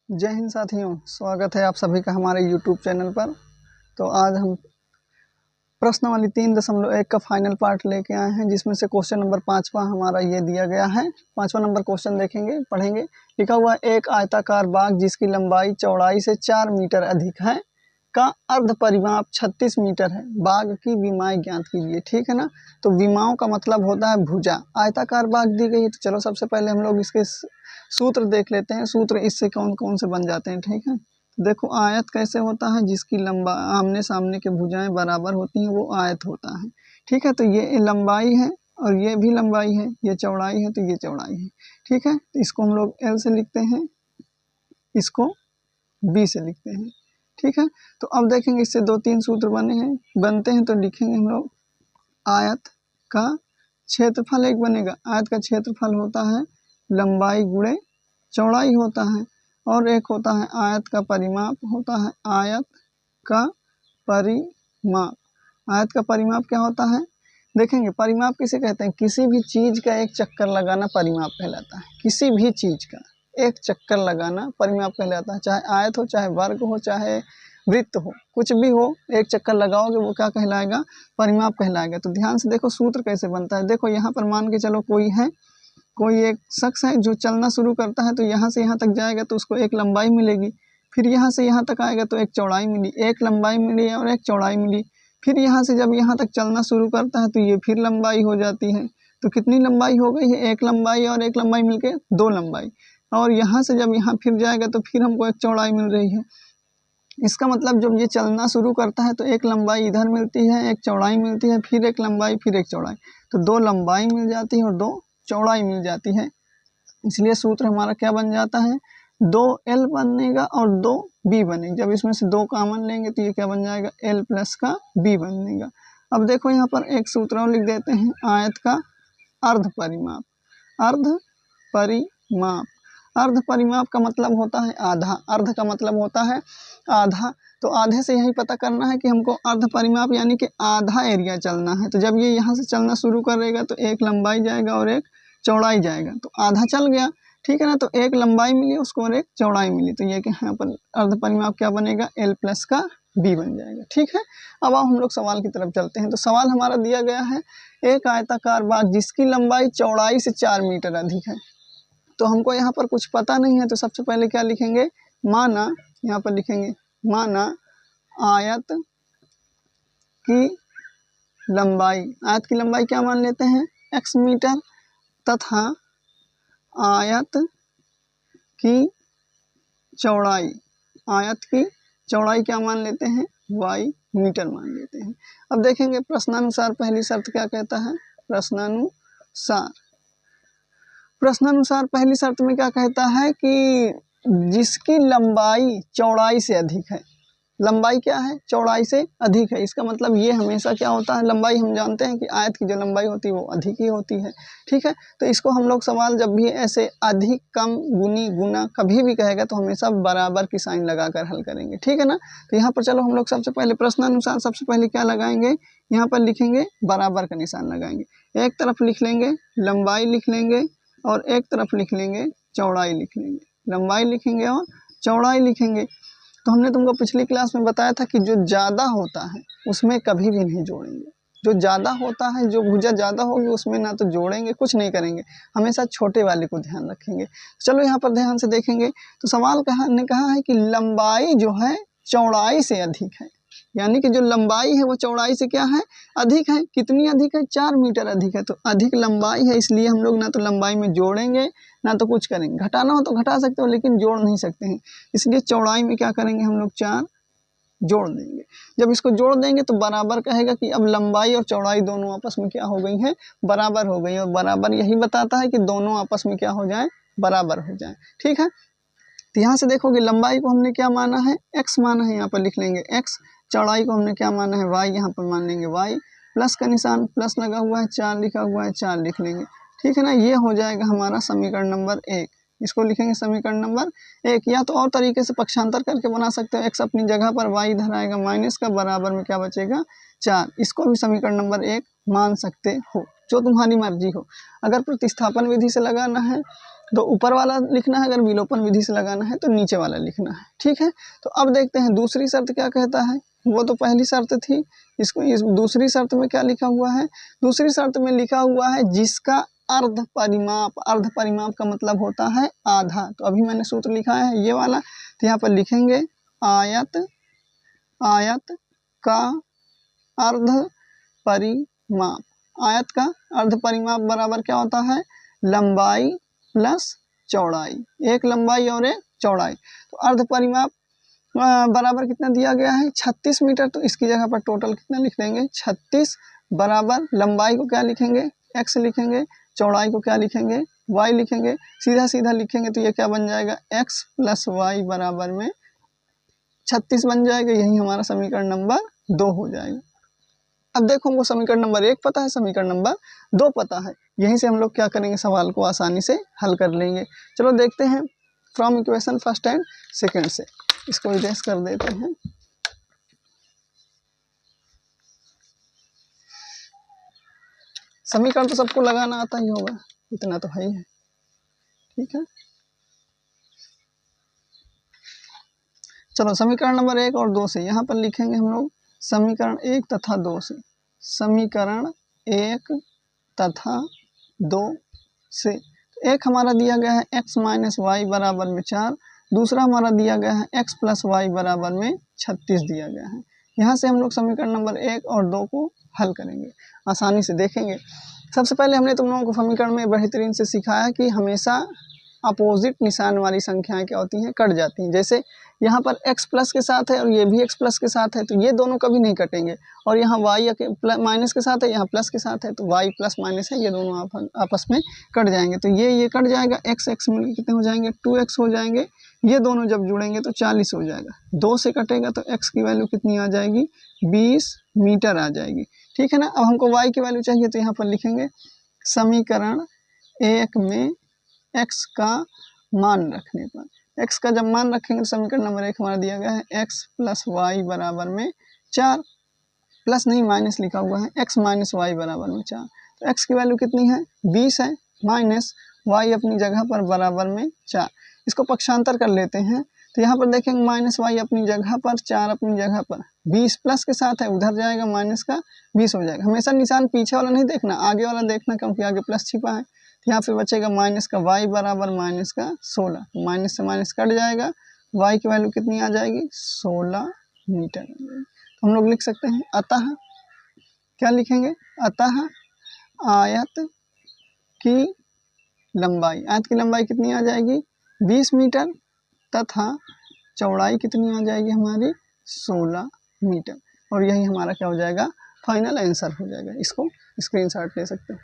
जय हिंद साथियों, स्वागत है आप सभी का हमारे YouTube चैनल पर। तो आज हम प्रश्नावली 3.1 का फाइनल पार्ट लेके आए हैं, जिसमें से क्वेश्चन नंबर 5वां हमारा ये दिया गया है। 5वां नंबर क्वेश्चन देखेंगे, पढ़ेंगे। लिखा हुआ है, एक आयताकार बाग जिसकी लंबाई चौड़ाई से 4 मीटर अधिक है का अर्ध परिमाप 36 मीटर है, बाग की विमाएँ ज्ञात कीजिए। ठीक है ना। तो विमाओं का मतलब होता है भुजा। आयताकार बाग दी गई है, तो चलो सबसे पहले हम लोग इसके सूत्र देख लेते हैं। सूत्र इससे कौन कौन से बन जाते हैं। ठीक है, देखो आयत कैसे होता है, जिसकी लंबा आमने सामने के भुजाएं बराबर होती हैं, वो आयत होता है। ठीक है, तो ये लंबाई है और ये भी लंबाई है, ये चौड़ाई है तो ये चौड़ाई है। ठीक है, तो इसको हम लोग L से लिखते हैं, इसको B से लिखते हैं। ठीक है, तो अब देखेंगे इससे 2-3 सूत्र बनते हैं, तो लिखेंगे हम लोग आयत का क्षेत्रफल एक बनेगा। आयत का क्षेत्रफल होता है लंबाई गुणे चौड़ाई होता है, और एक होता है आयत का परिमाप होता है आयत का परिमाप। आयत का परिमाप क्या होता है, देखेंगे। परिमाप किसे कहते हैं, किसी भी चीज का एक चक्कर लगाना परिमाप कहलाता है। किसी भी चीज का एक चक्कर लगाना परिमाप कहलाता है, चाहे आयत हो, चाहे वर्ग हो, चाहे वृत्त हो, कुछ भी हो, एक चक्कर लगाओगे वो क्या कहलाएगा, परिमाप कहलाएगा। तो ध्यान से देखो सूत्र कैसे बनता है। देखो यहाँ पर मान के चलो कोई एक शख्स है जो चलना शुरू करता है, तो यहाँ से यहाँ तक जाएगा तो उसको एक लंबाई मिलेगी। फिर यहाँ से यहाँ तक आएगा तो एक चौड़ाई मिली, एक लंबाई मिली और एक चौड़ाई मिली। फिर यहाँ से जब यहाँ तक चलना शुरू करता है तो ये फिर लंबाई हो जाती है। तो कितनी लंबाई हो गई है, एक लंबाई और एक लंबाई मिलके 2 लंबाई। और यहाँ से जब यहाँ फिर जाएगा तो फिर हमको एक चौड़ाई मिल रही है। इसका मतलब जब ये चलना शुरू करता है तो एक लंबाई इधर मिलती है, एक चौड़ाई मिलती है, फिर एक लंबाई, फिर एक चौड़ाई, तो 2 लंबाई मिल जाती है और 2 चौड़ाई मिल जाती है। इसलिए सूत्र हमारा क्या बन जाता है, 2L बनेगा और 2B बनेगा। जब इसमें से 2 कॉमन लेंगे तो ये क्या बन जाएगा, L प्लस का B बनेगा। अब देखो यहाँ पर एक सूत्र और लिख देते हैं, आयत का अर्ध परिमाप। अर्ध परिमाप, अर्ध परिमाप का मतलब होता है आधा। अर्ध का मतलब होता है आधा। तो आधे से यही पता करना है कि हमको अर्ध परिमाप यानी कि आधा एरिया चलना है। तो जब ये यहाँ से चलना शुरू करेगा तो एक लंबाई जाएगा और एक चौड़ाई जाएगा, तो आधा चल गया। ठीक है ना, तो एक लंबाई मिली उसको और एक चौड़ाई मिली, तो ये यहाँ पर अर्ध परिमाप क्या बनेगा, L प्लस का B बन जाएगा। ठीक है, अब हम लोग सवाल की तरफ चलते हैं। तो सवाल हमारा दिया गया है, एक आयताकार बाग जिसकी लंबाई चौड़ाई से 4 मीटर अधिक है। तो हमको यहाँ पर कुछ पता नहीं है, तो सबसे पहले क्या लिखेंगे, माना, यहाँ पर लिखेंगे माना आयत की लंबाई, आयत की लंबाई क्या मान लेते हैं, x मीटर, तथा आयत की चौड़ाई, आयत की चौड़ाई क्या मान लेते हैं, y मीटर मान लेते हैं। अब देखेंगे प्रश्नानुसार पहली शर्त क्या कहता है, प्रश्नानुसार पहली शर्त में क्या कहता है कि जिसकी लंबाई चौड़ाई से अधिक है। लंबाई क्या है, चौड़ाई से अधिक है। इसका मतलब ये हमेशा क्या होता है, लंबाई हम जानते हैं कि आयत की जो लंबाई होती है वो अधिक ही होती है। ठीक है, तो इसको हम लोग सवाल जब भी ऐसे अधिक, कम, गुनी, गुना कभी भी कहेगा तो हमेशा बराबर की साइन लगाकर हल करेंगे। ठीक है ना। तो यहाँ पर चलो हम लोग सबसे पहले प्रश्नानुसार सबसे पहले क्या लगाएंगे, यहाँ पर लिखेंगे बराबर का निशान लगाएंगे। एक तरफ लिख लेंगे लंबाई लिख लेंगे और एक तरफ लिख लेंगे चौड़ाई लिख लेंगे। लंबाई लिखेंगे और चौड़ाई लिखेंगे। तो हमने तुमको पिछली क्लास में बताया था कि जो ज़्यादा होता है उसमें कभी भी नहीं जोड़ेंगे। जो ज़्यादा होता है, जो भुजा ज़्यादा होगी उसमें ना तो जोड़ेंगे, कुछ नहीं करेंगे, हमेशा छोटे वाले को ध्यान रखेंगे। चलो यहाँ पर ध्यान से देखेंगे, तो सवाल ने कहा है कि लंबाई जो है चौड़ाई से अधिक है, यानी कि जो लंबाई है वो चौड़ाई से क्या है, अधिक है। कितनी अधिक है, 4 मीटर अधिक है। तो अधिक लंबाई है, इसलिए हम लोग ना तो लंबाई में जोड़ेंगे ना तो कुछ करेंगे। घटाना हो तो घटा सकते हो, लेकिन जोड़ नहीं सकते हैं, इसलिए चौड़ाई में क्या करेंगे, हम लोग 4 जोड़ देंगे। जब इसको जोड़ देंगे तो बराबर कहेगा कि अब लंबाई और चौड़ाई दोनों आपस में क्या हो गई है, बराबर हो गई। और बराबर यही बताता है कि दोनों आपस में क्या हो जाए, बराबर हो जाए। ठीक है, तो यहाँ से देखोगे लंबाई को हमने क्या माना है, x माना है, यहाँ पर लिख लेंगे x। चौड़ाई को हमने क्या माना है, y, यहाँ पर मान लेंगे y। प्लस का निशान प्लस लगा हुआ है, 4 लिखा हुआ है, 4 लिख लेंगे। ठीक है ना, ये हो जाएगा हमारा समीकरण नंबर 1। इसको लिखेंगे समीकरण नंबर 1। या तो और तरीके से पक्षांतर करके बना सकते हो, x अपनी जगह पर, y इधर आएगा माइनस का, बराबर में क्या बचेगा, 4। इसको भी समीकरण नंबर 1 मान सकते हो, जो तुम्हारी मर्जी हो। अगर प्रतिस्थापन विधि से लगाना है तो ऊपर वाला लिखना है, अगर विलोपन विधि से लगाना है तो नीचे वाला लिखना है। ठीक है, तो अब देखते हैं दूसरी शर्त क्या कहता है। वो तो पहली शर्त थी, इसको इस दूसरी शर्त में क्या लिखा हुआ है। दूसरी शर्त में लिखा हुआ है जिसका अर्ध परिमाप, अर्ध परिमाप का मतलब होता है आधा। तो अभी मैंने सूत्र लिखा है ये वाला, तो यहाँ पर लिखेंगे आयत, आयत का अर्ध परिमाप। आयत का अर्ध परिमाप बराबर क्या होता है, लंबाई प्लस चौड़ाई, एक लंबाई और एक चौड़ाई। तो अर्ध परिमाप बराबर कितना दिया गया है, 36 मीटर। तो इसकी जगह पर टोटल कितना लिख देंगे, 36 बराबर लंबाई को क्या लिखेंगे, x लिखेंगे, चौड़ाई को क्या लिखेंगे, y लिखेंगे। सीधा सीधा लिखेंगे तो ये क्या बन जाएगा, x प्लस वाई बराबर में 36 बन जाएगा। यही हमारा समीकरण नंबर 2 हो जाएगा। अब देखो हमको समीकरण नंबर 1 पता है, समीकरण नंबर 2 पता है। यहीं से हम लोग क्या करेंगे, सवाल को आसानी से हल कर लेंगे। चलो देखते हैं from equation first and second से। इसको इरेज कर देते हैं। समीकरण तो सबको लगाना आता ही होगा, इतना तो है ही है। ठीक है, चलो समीकरण नंबर 1 और 2 से यहाँ पर लिखेंगे हम लोग समीकरण 1 तथा 2 से। समीकरण 1 तथा 2 से एक हमारा दिया गया है x माइनस वाई बराबर में 4, दूसरा हमारा दिया गया है x प्लस वाई बराबर में 36 दिया गया है। यहाँ से हम लोग समीकरण नंबर 1 और 2 को हल करेंगे, आसानी से देखेंगे। सबसे पहले हमने तुम लोगों को समीकरण में बेहतरीन से सिखाया कि हमेशा अपोजिट निशान वाली संख्याएं क्या होती हैं, कट जाती हैं। जैसे यहाँ पर x प्लस के साथ है और ये भी x प्लस के साथ है, तो ये दोनों कभी नहीं कटेंगे। और यहाँ y माइनस के साथ है, यहाँ प्लस के साथ है, तो y प्लस माइनस है, ये दोनों आपस में कट जाएंगे। तो ये कट जाएगा, x x मिलकर कितने हो जाएंगे, 2x हो जाएंगे। ये दोनों जब जुड़ेंगे तो 40 हो जाएगा। 2 से कटेगा तो x की वैल्यू कितनी आ जाएगी, 20 मीटर आ जाएगी। ठीक है ना। अब हमको y की वैल्यू चाहिए, तो यहाँ पर लिखेंगे समीकरण 1 में x का मान रखने पर, x का जब मान रखेंगे तो समीकरण नंबर 1 हमारा दिया गया है x प्लस वाई बराबर में 4, प्लस नहीं माइनस लिखा हुआ है, x माइनस वाई बराबर में 4। तो x की वैल्यू कितनी है, 20 है, माइनस y अपनी जगह पर बराबर में 4। इसको पक्षांतर कर लेते हैं, तो यहाँ पर देखेंगे माइनस वाई अपनी जगह पर, 4 अपनी जगह पर, 20 प्लस के साथ है, उधर जाएगा माइनस का 20 हो जाएगा। हमेशा निशान पीछे वाला नहीं देखना, आगे वाला देखना, क्योंकि आगे प्लस छिपा है। तो यहाँ पे बचेगा माइनस का y बराबर माइनस का 16, तो माइनस से माइनस कट जाएगा, y की वैल्यू कितनी आ जाएगी, 16 मीटर। तो हम लोग लिख सकते हैं अतः, क्या लिखेंगे, अतः आयत की लंबाई, आयत की लंबाई कितनी आ जाएगी, 20 मीटर, तथा चौड़ाई कितनी आ जाएगी हमारी, 16 मीटर। और यही हमारा क्या हो जाएगा, फाइनल आंसर हो जाएगा। इसको स्क्रीनशॉट ले सकते हैं।